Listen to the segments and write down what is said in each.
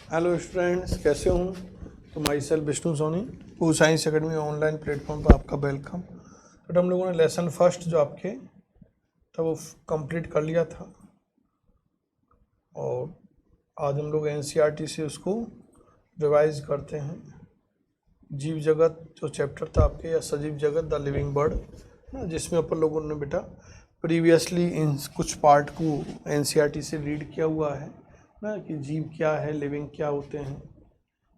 Hello students, कैसे हूँ? तो माई सेल्फ विष्णु सोनी, वो साइंस एकेडमी ऑनलाइन प्लेटफॉर्म पर आपका वेलकम। बट हम लोगों ने लेसन फर्स्ट जो आपके था वो कंप्लीट कर लिया था, और आज हम लोग एनसीईआरटी से उसको रिवाइज करते हैं। जीव जगत जो चैप्टर था आपके, या सजीव जगत द लिविंग बर्ड, जिसमें अपन लोगों ने बेटा प्रीवियसली इन कुछ पार्ट को एनसीईआरटी से रीड किया हुआ है ना, कि जीव क्या है, लिविंग क्या होते हैं।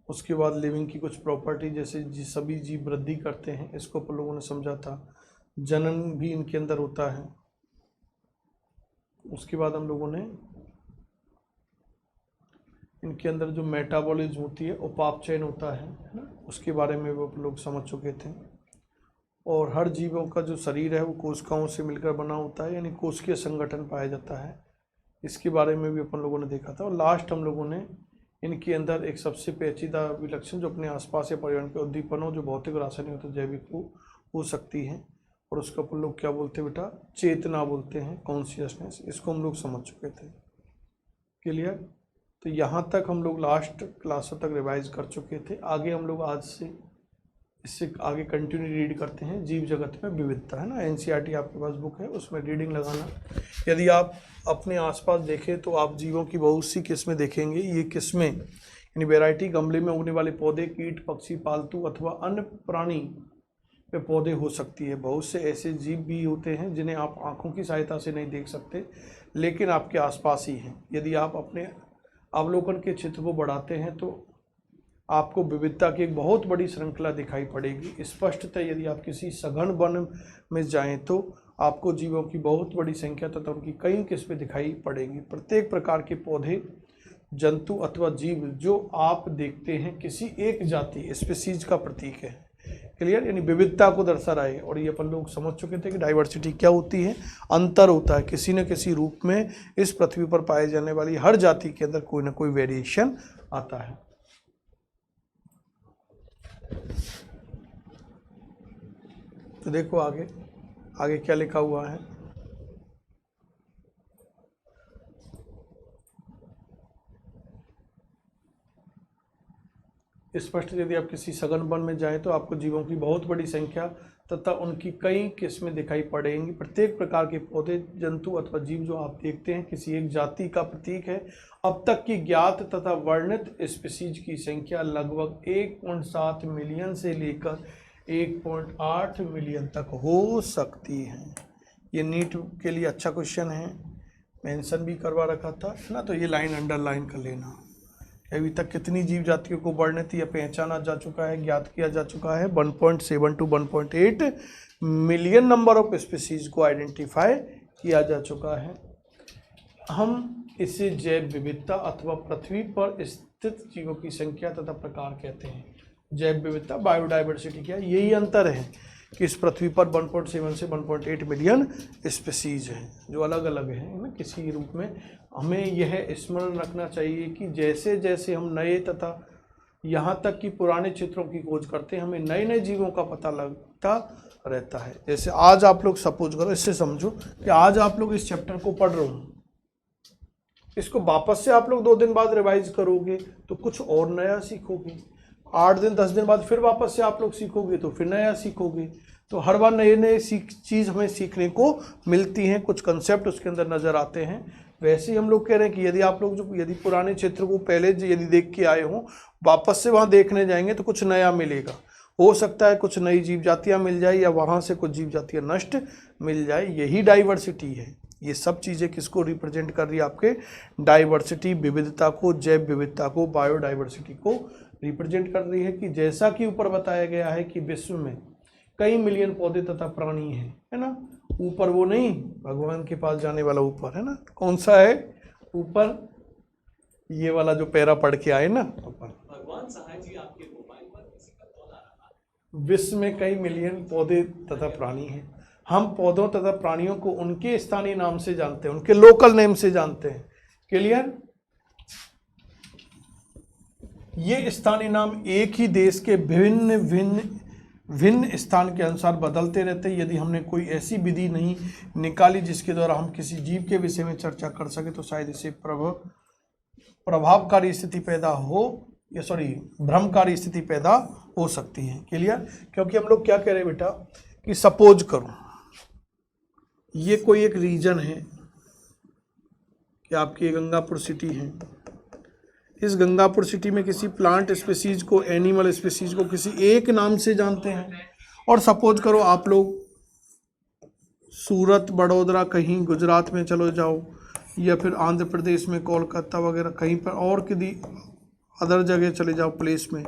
उसके बाद लिविंग की कुछ प्रॉपर्टी, जैसे सभी जीव वृद्धि करते हैं, इसको अपन लोगों ने समझा था। जनन भी इनके अंदर होता है। उसके बाद हम लोगों ने इनके अंदर जो मेटाबॉलिज्म होती है, उपापचयन होता है ना, उसके बारे में वो अपन लोग समझ चुके थे। और हर जीवों का जो शरीर है वो कोशिकाओं से मिलकर बना होता है, यानी कोशिकीय संगठन पाया जाता है, इसके बारे में भी अपन लोगों ने देखा था। और लास्ट हम लोगों ने इनके अंदर एक सबसे पेचीदा विलक्षण जो अपने आसपास या पर्यावरण के उद्दीपनों, जो भौतिक, रासायनिक तो जैविक हो सकती हैं, और उसको अपन लोग क्या बोलते हैं बेटा? चेतना बोलते हैं, कॉन्शियसनेस। इसको हम लोग समझ चुके थे। क्लियर? तो यहाँ तक हम लोग लास्ट क्लासों तक रिवाइज कर चुके थे। आगे हम लोग आज से इससे आगे कंटिन्यू रीड करते हैं। जीव जगत में विविधता, है ना, एनसीईआरटी आपके पास बुक है, उसमें रीडिंग लगाना। यदि आप अपने आसपास देखें तो आप जीवों की बहुत सी किस्में देखेंगे। ये किस्में यानी वैरायटी गमले में उगने वाले पौधे, कीट, पक्षी, पालतू अथवा अन्य प्राणी पे पौधे हो सकती है। बहुत से ऐसे जीव भी होते हैं जिन्हें आप आंखों की सहायता से नहीं देख सकते, लेकिन आपके आसपास ही हैं। यदि आप अपने अवलोकन के क्षेत्र को बढ़ाते हैं तो आपको विविधता की एक बहुत बड़ी श्रृंखला दिखाई पड़ेगी। स्पष्टतः यदि आप किसी सघन वन में जाएं तो आपको जीवों की बहुत बड़ी संख्या तथा उनकी कई किस्में दिखाई पड़ेंगी। प्रत्येक प्रकार के पौधे, जंतु अथवा जीव जो आप देखते हैं किसी एक जाति, स्पीसीज का प्रतीक है। क्लियर? यानी विविधता को दर्शा रहा है। और ये अपन लोग समझ चुके थे कि डाइवर्सिटी क्या होती है। अंतर होता है, किसी न किसी रूप में इस पृथ्वी पर पाए जाने वाली हर जाति के अंदर कोई ना कोई वेरिएशन आता है। तो देखो आगे आगे क्या लिखा हुआ है। स्पष्ट, यदि आप किसी सघन वन में जाएं तो आपको जीवों की बहुत बड़ी संख्या तथा उनकी कई किस्में दिखाई पड़ेंगी। प्रत्येक प्रकार के पौधे, जंतु अथवा जीव जो आप देखते हैं किसी एक जाति का प्रतीक है। अब तक की ज्ञात तथा वर्णित स्पीसीज की संख्या लगभग 1.7 मिलियन से लेकर 1.8 मिलियन तक हो सकती है। ये नीट के लिए अच्छा क्वेश्चन है, मेंशन भी करवा रखा था ना, तो ये लाइन अंडरलाइन कर लेना। अभी तक कितनी जीव जातियों को वर्णित या पहचाना जा चुका है, ज्ञात किया जा चुका है? 1.7 to 1.8 million number of species को आइडेंटिफाई किया जा चुका है। हम इसे जैव विविधता अथवा पृथ्वी पर स्थित जीवों की संख्या तथा प्रकार कहते हैं। जैव विविधता, बायोडाइवर्सिटी क्या है? यही अंतर है कि इस पृथ्वी पर 1.7 से 1.8 मिलियन स्पीसीज हैं जो अलग अलग हैं ना किसी रूप में। हमें यह स्मरण रखना चाहिए कि जैसे जैसे हम नए तथा यहाँ तक कि पुराने क्षेत्रों की खोज करते हैं, हमें नए नए जीवों का पता लगता रहता है। जैसे आज आप लोग सपोज करो, इससे समझो कि आज आप लोग इस चैप्टर को पढ़ रहे हो, इसको वापस से आप लोग 2 दिन बाद रिवाइज करोगे तो कुछ और नया सीखोगे। 8 दिन 10 दिन बाद फिर वापस से आप लोग सीखोगे तो फिर नया सीखोगे। तो हर बार नए नए चीज़ हमें सीखने को मिलती हैं, कुछ कंसेप्ट उसके अंदर नज़र आते हैं। वैसे ही हम लोग कह रहे हैं कि यदि आप लोग यदि पुराने क्षेत्र को पहले यदि देख के आए हों, वापस से वहाँ देखने जाएंगे तो कुछ नया मिलेगा। हो सकता है कुछ नई जीव जातियाँ मिल जाए या वहाँ से कुछ जीव जातियाँ नष्ट मिल जाए। यही डाइवर्सिटी है। ये सब चीज़ें किसको रिप्रेजेंट कर रही है? आपके डाइवर्सिटी, विविधता को, जैव विविधता को, बायोडाइवर्सिटी को रिप्रेजेंट कर रही है। कि जैसा कि ऊपर बताया गया है कि विश्व में कई मिलियन पौधे तथा प्राणी हैं, है ना। ऊपर वो नहीं, भगवान के पास जाने वाला ऊपर, है ना। कौन सा है ऊपर? ये वाला जो पैरा पढ़ के आए ना, भगवान सहाय जी आपके मोबाइल पर किसी का कॉल आ रहा है। विश्व में कई मिलियन पौधे तथा प्राणी हैं। हम पौधों तथा प्राणियों को उनके स्थानीय नाम से जानते हैं, उनके लोकल नेम से जानते हैं। क्लियर? ये स्थानीय नाम एक ही देश के भिन्न स्थान के अनुसार बदलते रहते हैं। यदि हमने कोई ऐसी विधि नहीं निकाली जिसके द्वारा हम किसी जीव के विषय में चर्चा कर सके तो शायद इसे प्रभावकारी स्थिति पैदा हो या भ्रमकारी स्थिति पैदा हो सकती है। क्लियर? क्योंकि हम लोग क्या कह रहे हैं बेटा कि सपोज करो ये कोई एक रीजन है कि आपकी गंगापुर सिटी है, इस गंगापुर सिटी में किसी प्लांट स्पीसीज को, एनिमल स्पीसीज को किसी एक नाम से जानते हैं, और सपोज करो आप लोग सूरत, बड़ौदा, कहीं गुजरात में चलो जाओ या फिर आंध्र प्रदेश में कोलकाता वगैरह कहीं पर और किसी अदर जगह चले जाओ प्लेस में,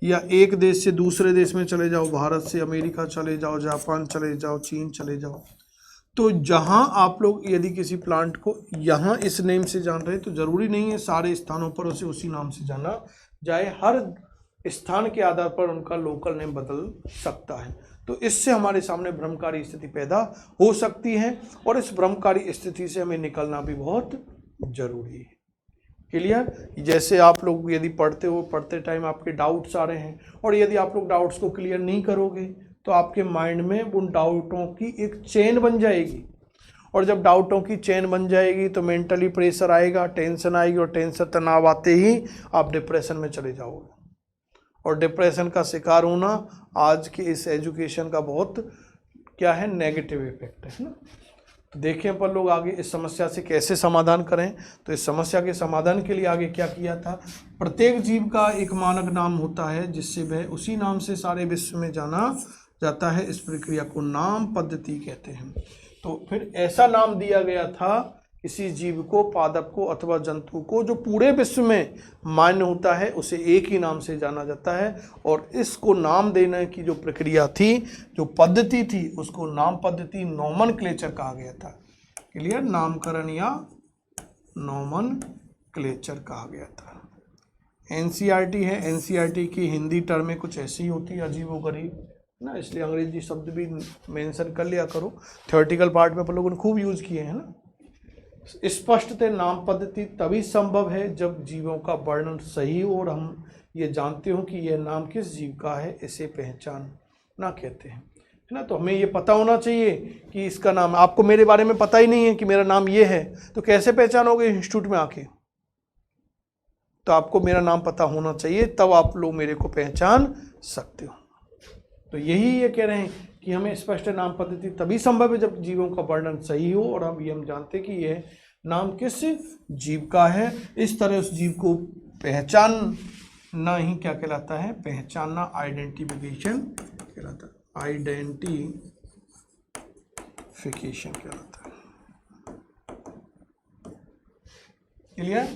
या एक देश से दूसरे देश में चले जाओ, भारत से अमेरिका चले जाओ, जापान चले जाओ, चीन चले जाओ, तो जहां आप लोग यदि किसी प्लांट को यहाँ इस नेम से जान रहे हैं तो ज़रूरी नहीं है सारे स्थानों पर उसे उसी नाम से जाना जाए, हर स्थान के आधार पर उनका लोकल नेम बदल सकता है। तो इससे हमारे सामने भ्रमकारी स्थिति पैदा हो सकती है और इस भ्रमकारी स्थिति से हमें निकलना भी बहुत जरूरी है। क्लियर? जैसे आप लोग यदि पढ़ते टाइम आपके डाउट्स आ रहे हैं और यदि आप लोग डाउट्स को क्लियर नहीं करोगे तो आपके माइंड में उन डाउटों की एक चेन बन जाएगी, और जब डाउटों की चेन बन जाएगी तो मेंटली प्रेशर आएगा, टेंशन आएगी, और टेंशन तनाव आते ही आप डिप्रेशन में चले जाओगे, और डिप्रेशन का शिकार होना आज के इस एजुकेशन का बहुत क्या है नेगेटिव इफेक्ट है ना। तो देखें अपन लोग आगे इस समस्या से कैसे समाधान करें। तो इस समस्या के समाधान के लिए आगे क्या किया था, प्रत्येक जीव का एक मानक नाम होता है जिससे वह उसी नाम से सारे विश्व में जाना जाता है। इस प्रक्रिया को नाम पद्धति कहते हैं। तो फिर ऐसा नाम दिया गया था किसी जीव को, पादप को अथवा जंतु को जो पूरे विश्व में मान्य होता है, उसे एक ही नाम से जाना जाता है, और इसको नाम देने की जो प्रक्रिया थी, जो पद्धति थी, उसको नाम पद्धति नोमेनक्लेचर कहा गया था। क्लियर? नामकरण या नोमेनक्लेचर कहा गया था। एनसीईआरटी है, एनसीईआरटी की हिंदी टर्में कुछ ऐसी होती है अजीबोगरीब ना, इसलिए अंग्रेजी शब्द भी मेंशन कर लिया करो। थ्योरेटिकल पार्ट में अपन लोगों ने खूब यूज किए हैं ना। स्पष्टतः नाम पद्धति तभी संभव है जब जीवों का वर्णन सही हो और हम ये जानते हो कि यह नाम किस जीव का है, इसे पहचानना कहते हैं, है ना। तो हमें ये पता होना चाहिए कि इसका नाम, आपको मेरे बारे में पता ही नहीं है कि मेरा नाम ये है, तो कैसे पहचानोगे इंस्टीट्यूट में आके? तो आपको मेरा नाम पता होना चाहिए, तब आप लोग मेरे को पहचान सकते हो। तो यही ये कह रहे हैं कि हमें स्पष्ट नाम पद्धति तभी संभव है जब जीवों का वर्णन सही हो और हम जानते कि यह नाम किस जीव का है। इस तरह उस जीव को पहचानना ही क्या कहलाता है, पहचानना, आइडेंटिफिकेशन कहलाता है, आइडेंटिफिकेशन कहलाता है। क्लियर?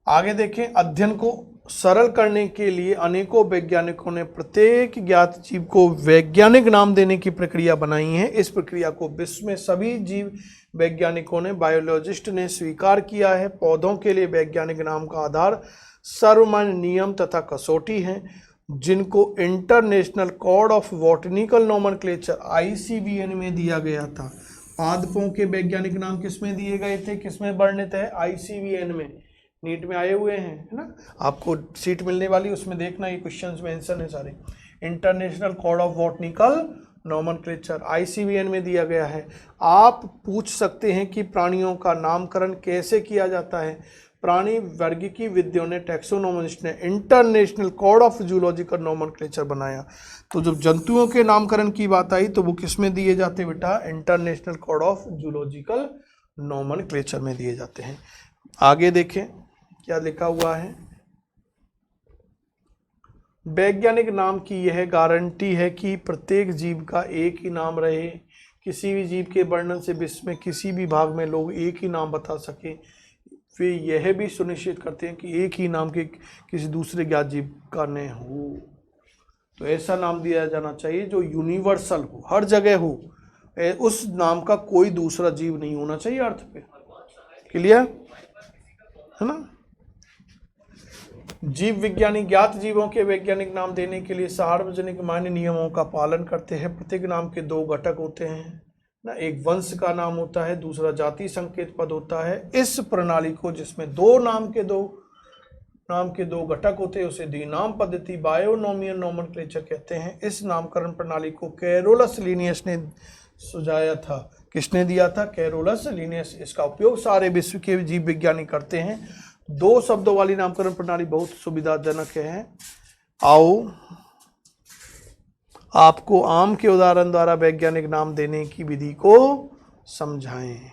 आगे देखें, अध्ययन को सरल करने के लिए अनेकों वैज्ञानिकों ने प्रत्येक ज्ञात जीव को वैज्ञानिक नाम देने की प्रक्रिया बनाई है। इस प्रक्रिया को विश्व में सभी जीव वैज्ञानिकों ने, बायोलॉजिस्ट ने स्वीकार किया है। पौधों के लिए वैज्ञानिक नाम का आधार सर्वमान्य नियम तथा कसौटी हैं, जिनको international code of botanical nomenclature ICBN में दिया गया था। पादपों के वैज्ञानिक नाम किस में दिए गए थे, किस में वर्णित है? ICBN में, नीट में आए हुए हैं, है ना। आपको सीट मिलने वाली, उसमें देखना ये क्वेश्चंस मेंशन है सारे। International code of botanical nomenclature ICBN में दिया गया है। आप पूछ सकते हैं कि प्राणियों का नामकरण कैसे किया जाता है। प्राणी वर्गीकी विद्यों ने, टैक्सोनोमिस्ट ने international code of zoological nomenclature बनाया। तो जब जंतुओं के नामकरण की बात आई तो वो किस में दिए जाते बेटा? International code of zoological nomenclature में दिए जाते हैं। आगे देखें क्या लिखा हुआ है। वैज्ञानिक नाम की यह गारंटी है कि प्रत्येक जीव का एक ही नाम रहे। किसी भी जीव के वर्णन से विश्व में किसी भी भाग में लोग एक ही नाम बता सके। वे यह भी सुनिश्चित करते हैं कि एक ही नाम के किसी दूसरे ज्ञात जीव का न हो। तो ऐसा नाम दिया जाना चाहिए जो यूनिवर्सल हो, हर जगह हो। उस नाम का कोई दूसरा जीव नहीं होना चाहिए अर्थ पे। क्लियर है ना। जीव विज्ञानी ज्ञात जीवों के वैज्ञानिक नाम देने के लिए सार्वजनिक मान्य नियमों का पालन करते हैं। प्रत्येक नाम के दो घटक होते हैं ना, एक वंश का नाम होता है, दूसरा जाति संकेत पद होता है। इस प्रणाली को, जिसमें दो नाम के दो घटक होते हैं, उसे द्विनाम पद्धति, बायोनोमियल नोमेनक्लेचर कहते हैं। इस नामकरण प्रणाली को कैरोलस लिनियस ने सुझाया था। किसने दिया था? Carolus Linnaeus. इसका उपयोग सारे विश्व के जीव विज्ञानी करते हैं। 2 शब्दों वाली नामकरण प्रणाली बहुत सुविधाजनक है। आओ आपको आम के उदाहरण द्वारा वैज्ञानिक नाम देने की विधि को समझाएं, है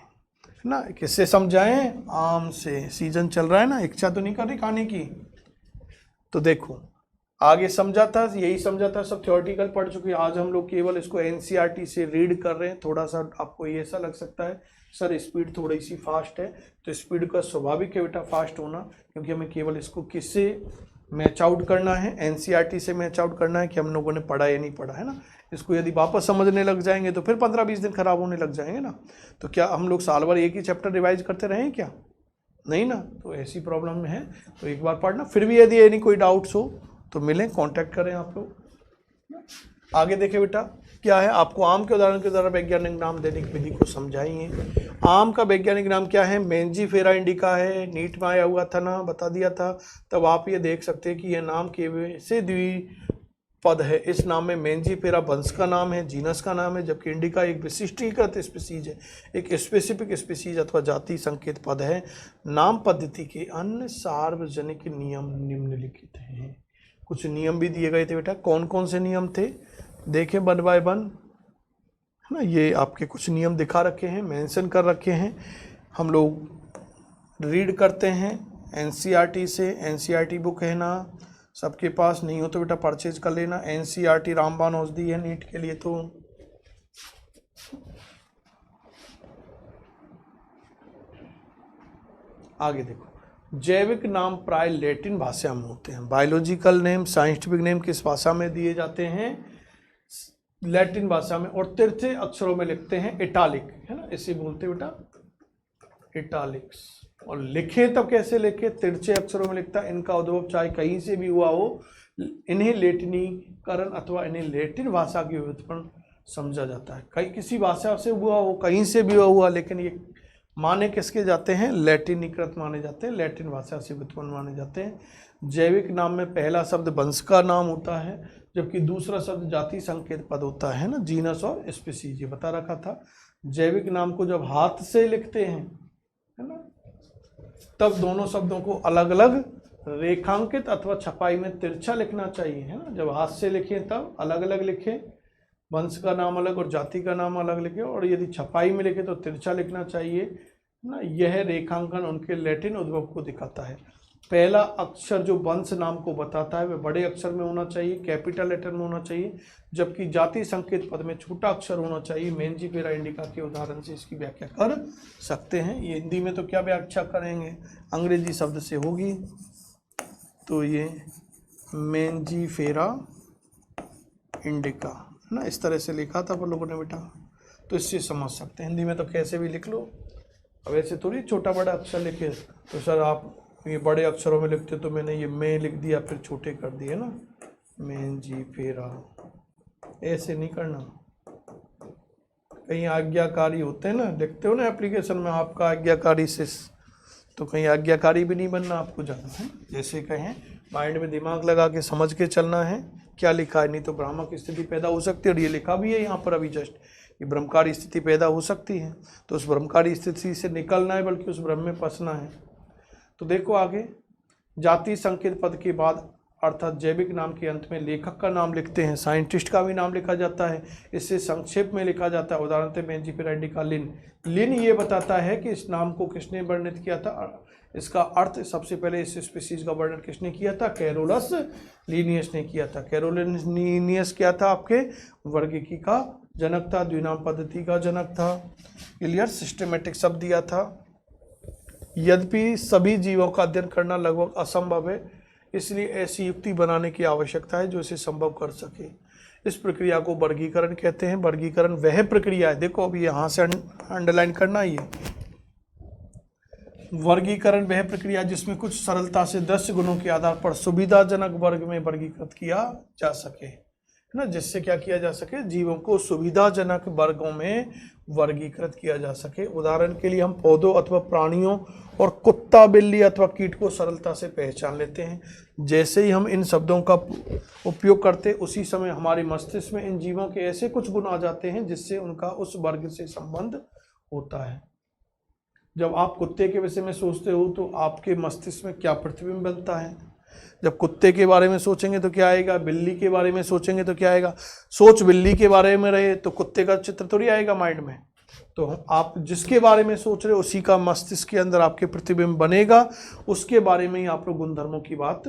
ना। किससे समझाएं? आम से। सीजन चल रहा है ना, इच्छा तो नहीं कर रही खाने की। तो देखो आगे समझा था, यही समझा था, सब थ्योरेटिकल पढ़ चुके हैं। आज हम लोग केवल इसको एनसीईआरटी से रीड कर रहे हैं। थोड़ा सा आपको ये ऐसा लग सकता है सर स्पीड थोड़ी सी फास्ट है, तो स्पीड का स्वाभाविक है बेटा फास्ट होना, क्योंकि हमें केवल इसको किससे मैच आउट करना है? एनसीईआरटी से मैच आउट करना है कि हम लोगों ने पढ़ा या नहीं पढ़ा, है ना। इसको यदि वापस समझने लग जाएंगे तो फिर 15-20 दिन खराब होने लग जाएंगे ना। तो क्या हम लोग साल भर एक ही चैप्टर रिवाइज करते रहें क्या? नहीं ना। तो ऐसी प्रॉब्लम है तो एक बार पढ़ना। फिर भी यदि यानी कोई डाउट्स हो तो मिलें, कांटेक्ट करें आप लोग। आगे देखें बेटा क्या है, आपको आम के उदाहरण के द्वारा वैज्ञानिक नाम देने की विधि को समझाइए। आम का वैज्ञानिक नाम क्या है? मेंजीफेरा इंडिका है। नीट में आया हुआ था ना, बता दिया था। तब आप ये देख सकते हैं कि यह नाम कैसे द्विपद है। इस नाम में मेंजीफेरा वंश का नाम है, जीनस का नाम है, जबकि इंडिका एक विशिष्टीकृत स्पीसीज है, एक स्पेसिफिक स्पीसीज अथवा जाति संकेत पद है। नाम पद्धति के अन्य सार्वजनिक नियम निम्नलिखित हैं। कुछ नियम भी दिए गए थे बेटा। कौन कौन से नियम थे देखें वन बाय वन, है ना। ये आपके कुछ नियम दिखा रखे हैं, मेंशन कर रखे हैं। हम लोग रीड करते हैं एनसीईआरटी से। एनसीईआरटी बुक है ना, सबके पास नहीं हो तो बेटा परचेज कर लेना। एनसीईआरटी रामबाण औषधि है नीट के लिए। तो आगे देखो, जैविक नाम प्राय लैटिन भाषा में होते हैं। बायोलॉजिकल नेम, साइंटिफिक नेम किस भाषा में दिए जाते हैं? लैटिन भाषा में। और तिरछे अक्षरों में लिखते हैं, इटालिक, है ना, इसे बोलते हैं बेटा इटालिक्स। और लिखे तब कैसे लिखे? तिरछे अक्षरों में लिखता है। इनका उद्भव चाहे कहीं से भी हुआ हो, इन्हें लैटिनीकरण अथवा इन्हें लैटिन भाषा की व्युत्पन्न समझा जाता है। कहीं किसी भाषा से हुआ हो, कहीं से भी हुआ, लेकिन ये माने किसके जाते हैं? लैटिनीकृत माने जाते हैं, लैटिन भाषा से व्युत्पन्न माने जाते हैं। जैविक नाम में पहला शब्द वंश का नाम होता है, जबकि दूसरा शब्द जाति संकेत पद होता है ना, जीनस और स्पीसीज, ये बता रखा था। जैविक नाम को जब हाथ से लिखते हैं, है ना, तब दोनों शब्दों को अलग अलग रेखांकित अथवा छपाई में तिरछा लिखना चाहिए, है ना। जब हाथ से लिखें तब अलग अलग लिखें, वंश का नाम अलग और जाति का नाम अलग लिखे, और यदि छपाई में लिखे तो तिरछा लिखना चाहिए ना। यह रेखांकन उनके लैटिन उद्भव को दिखाता है। पहला अक्षर जो वंश नाम को बताता है वह बड़े अक्षर में होना चाहिए, कैपिटल लेटर में होना चाहिए, जबकि जाति संकेत पद में छोटा अक्षर होना चाहिए। मेंजीफेरा इंडिका के उदाहरण से इसकी व्याख्या कर सकते हैं। ये हिंदी में तो क्या व्याख्या करेंगे? अंग्रेजी शब्द से होगी। तो ये मेंजीफेरा इंडिका ना, इस तरह से लिखा था वो लोगों ने बेटा, तो इससे समझ सकते हैं। हिंदी में तो कैसे भी लिख लो, अब ऐसे थोड़ी छोटा बड़ा अक्षर लिखे तो सर आप ये बड़े अक्षरों में लिखते तो मैंने ये मैं लिख दिया फिर छोटे कर दिए ना, मेंजीफेरा, ऐसे नहीं करना। कहीं आज्ञाकारी होते हैं ना, लिखते हो ना एप्लीकेशन में आपका आज्ञाकारी से, तो कहीं आज्ञाकारी भी नहीं बनना आपको जाना है। जैसे कहें माइंड में दिमाग लगा के समझ के चलना है क्या लिखा है, नहीं तो भ्रामक स्थिति पैदा हो सकती है। और ये लिखा भी है यहाँ पर अभी जस्ट, ये भ्रमकारी स्थिति पैदा हो सकती है, तो उस भ्रमकारी स्थिति से निकलना है, बल्कि उस भ्रम में फंसना है। तो देखो आगे, जाति संकेत पद के बाद अर्थात जैविक नाम के अंत में लेखक का नाम लिखते हैं, साइंटिस्ट का भी नाम लिखा जाता है, इससे संक्षेप में लिखा जाता है। उदाहरण मेंजीफेरा इंडिका लिन। लिन ये बताता है कि इस नाम को किसने वर्णित किया था। इसका अर्थ सबसे पहले इस स्पीसीज का वर्णन किसने किया था? कैरोलस लिनियस ने किया था। कैरोलस लिनियस क्या था? आपके वर्गीकी का जनक था, द्विनाम पद्धति का जनक था। क्लियर? सिस्टमेटिक शब्द दिया था। यद्यपि सभी जीवों का अध्ययन करना लगभग असंभव है, इसलिए ऐसी युक्ति बनाने की आवश्यकता है जो इसे संभव कर सके। इस प्रक्रिया को वर्गीकरण कहते हैं। वर्गीकरण वह प्रक्रिया है, देखो अभी यहाँ से अंडरलाइन करना ही है, वर्गीकरण वह प्रक्रिया जिसमें कुछ सरलता से दृश्य गुणों के आधार पर सुविधाजनक वर्ग में वर्गीकृत किया जा सके, है ना। जिससे क्या किया जा सके? जीवों को सुविधाजनक वर्गों में वर्गीकृत किया जा सके। उदाहरण के लिए हम पौधों अथवा प्राणियों और कुत्ता, बिल्ली अथवा कीट को सरलता से पहचान लेते हैं। जैसे ही हम इन शब्दों का उपयोग करते उसी समय हमारे मस्तिष्क में इन जीवों के ऐसे कुछ गुण आ जाते हैं जिससे उनका उस वर्ग से संबंध होता है। जब आप कुत्ते के विषय में सोचते हो तो आपके मस्तिष्क में क्या प्रतिबिंब बनता है? जब कुत्ते के बारे में सोचेंगे तो क्या आएगा, बिल्ली के बारे में सोचेंगे तो क्या आएगा। सोच बिल्ली के बारे में रहे तो कुत्ते का चित्र थोड़ी आएगा माइंड में। तो आप जिसके बारे में सोच रहे हो उसी का मस्तिष्क के अंदर आपके प्रतिबिंब बनेगा, उसके बारे में ही आप लोग गुणधर्मों की बात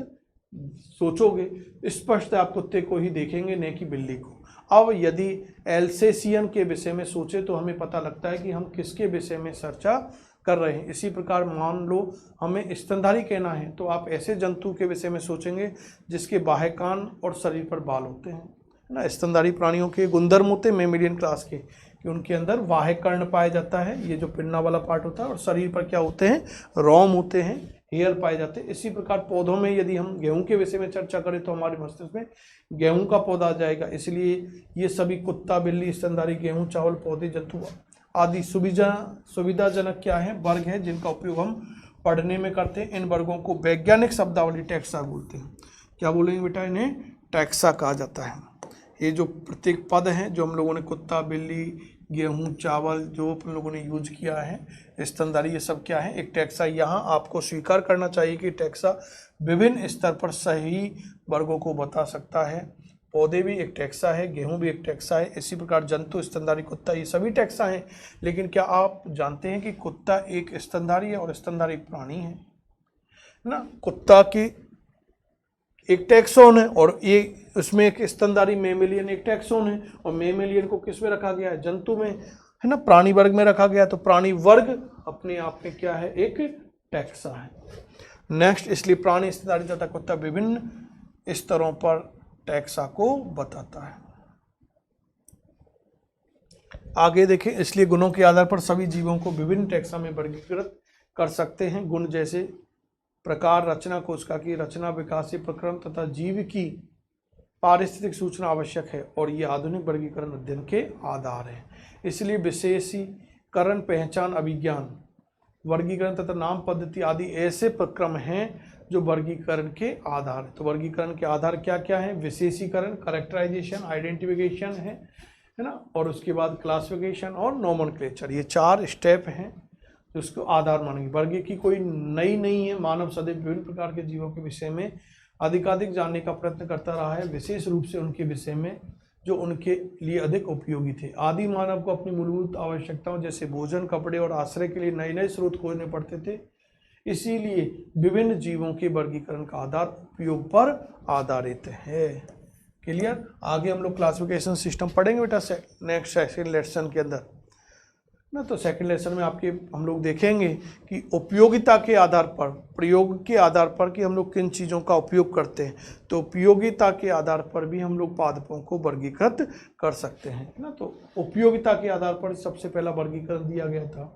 सोचोगे। स्पष्ट आप कुत्ते को ही देखेंगे, न कि बिल्ली को। अब यदि एल्सेशियन के विषय में सोचे तो हमें पता लगता है कि हम किसके विषय में चर्चा कर रहे हैं। इसी प्रकार मान लो हमें स्तनधारी कहना है तो आप ऐसे जंतु के विषय में सोचेंगे जिसके बाह्य कान और शरीर पर बाल होते हैं, है ना। स्तनधारी प्राणियों के गुणधर्म होते हैं मेमेलियन क्लास के कि उनके अंदर बाह्य कर्ण पाया जाता है, ये जो पिन्ना वाला पार्ट होता है, और शरीर पर क्या होते हैं, रोम होते हैं, हेयर पाए जाते हैं। इसी प्रकार पौधों में यदि हम गेहूं के विषय में चर्चा करें तो हमारे मस्तिष्क में गेहूं का पौधा आ जाएगा। इसलिए ये सभी कुत्ता, बिल्ली, स्तनधारी, गेहूं, चावल, पौधे, जंतु आदि सुविधाजनक क्या है, वर्ग है जिनका उपयोग हम पढ़ने में करते हैं। इन वर्गों को वैज्ञानिक शब्दावली टैक्सा बोलते हैं। क्या बोलेंगे बेटा, इन्हें टैक्सा कहा जाता है। ये जो प्रत्येक पद हैं जो हम लोगों ने कुत्ता, बिल्ली, गेहूं, चावल जो हम लोगों ने यूज किया है, स्तनधारी, ये सब क्या है, एक टैक्सा। यहाँ आपको स्वीकार करना चाहिए कि टैक्सा विभिन्न स्तर पर सही वर्गों को बता सकता है। पौधे भी एक टैक्सा है, गेहूं भी एक टैक्सा है, इसी प्रकार जंतु, स्तनधारी, कुत्ता, ये सभी टैक्सा हैं। लेकिन क्या आप जानते हैं कि कुत्ता एक स्तनधारी है और स्तनधारी प्राणी है ना। कुत्ता की एक टैक्सोन है और ये उसमें एक स्तनधारी मेमेलियन एक टैक्सोन है, और मेमेलियन को किस में रखा गया है, जंतु में, है ना, प्राणी वर्ग में रखा गया है। तो प्राणी वर्ग अपने आप में क्या है, एक टैक्सा है। नेक्स्ट, इसलिए प्राणी, स्तनधारी तथा कुत्ता विभिन्न स्तरों पर टैक्सा को बताता है। आगे देखें, इसलिए गुणों के आधार पर सभी जीवों को विभिन्न टैक्सा में वर्गीकृत कर सकते हैं। गुण जैसे प्रकार, रचना, कोशिका की रचना, विकासीय प्रक्रम तथा जीव की पारिस्थितिक सूचना आवश्यक है और ये आधुनिक वर्गीकरण अध्ययन के आधार हैं। इसलिए विशेषीकरण, पहचान, अभिज्ञान, वर्गीकरण तथा नाम पद्धति आदि ऐसे प्रक्रम हैं जो वर्गीकरण के आधार है। तो वर्गीकरण के आधार क्या क्या है, विशेषीकरण, करेक्टराइजेशन, आइडेंटिफिकेशन है ना, और उसके बाद क्लासिफिकेशन और नोमेनक्लेचर, ये 4 स्टेप हैं जो उसको आधार मानेंगे। वर्ग की कोई नई नहीं है, मानव सदैव विभिन्न प्रकार के जीवों के विषय में अधिकाधिक जानने का प्रयत्न करता रहा है, विशेष रूप से उनके विषय में जो उनके लिए अधिक उपयोगी थे। आदि मानव को अपनी मूलभूत आवश्यकताओं जैसे भोजन, कपड़े और आश्रय के लिए नए नए स्रोत खोजने पड़ते थे। इसीलिए विभिन्न जीवों के वर्गीकरण का आधार उपयोग पर आधारित है। क्लियर। आगे हम लोग क्लासिफिकेशन सिस्टम पढ़ेंगे बेटा नेक्स्ट सेकंड लेसन के अंदर ना। तो सेकंड लेसन में आपके हम लोग देखेंगे कि उपयोगिता के आधार पर, प्रयोग के आधार पर कि हम लोग किन चीज़ों का उपयोग करते हैं, तो उपयोगिता के आधार पर भी हम लोग पादपों को वर्गीकृत कर सकते हैं ना। तो उपयोगिता के आधार पर सबसे पहला वर्गीकरण दिया गया था।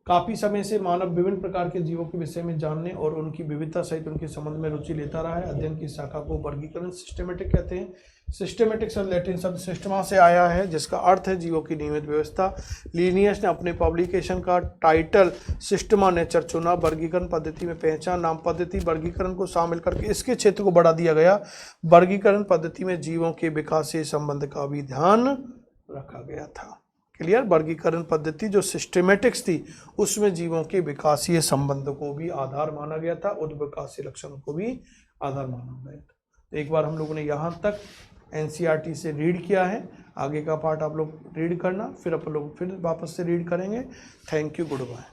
काफी समय से मानव विभिन्न प्रकार के जीवों के विषय में जानने और उनकी विविधता सहित उनके संबंध में रुचि लेता रहा है। अध्ययन की शाखा को वर्गीकरण सिस्टमेटिक कहते हैं। सिस्टमेटिक शब्द लैटिन शब्द सिस्टमा से आया है जिसका अर्थ है जीवों की नियमित व्यवस्था। लिनियस ने अपने पब्लिकेशन का टाइटल सिस्टमा नेचर चुना। वर्गीकरण पद्धति में पहचान, नाम पद्धति, वर्गीकरण को शामिल करके इसके क्षेत्र को बढ़ा दिया गया। वर्गीकरण पद्धति में जीवों के विकास से संबंध का भी ध्यान रखा गया था। क्लियर। वर्गीकरण पद्धति जो सिस्टमेटिक्स थी उसमें जीवों के विकासीय संबंध को भी आधार माना गया था, उद्विकासीय लक्षणों को भी आधार माना गया था। तो एक बार हम लोगों ने यहाँ तक एनसीईआरटी से रीड किया है, आगे का पार्ट आप लोग रीड करना, फिर अपन लोग फिर वापस से रीड करेंगे। Thank you, good bye.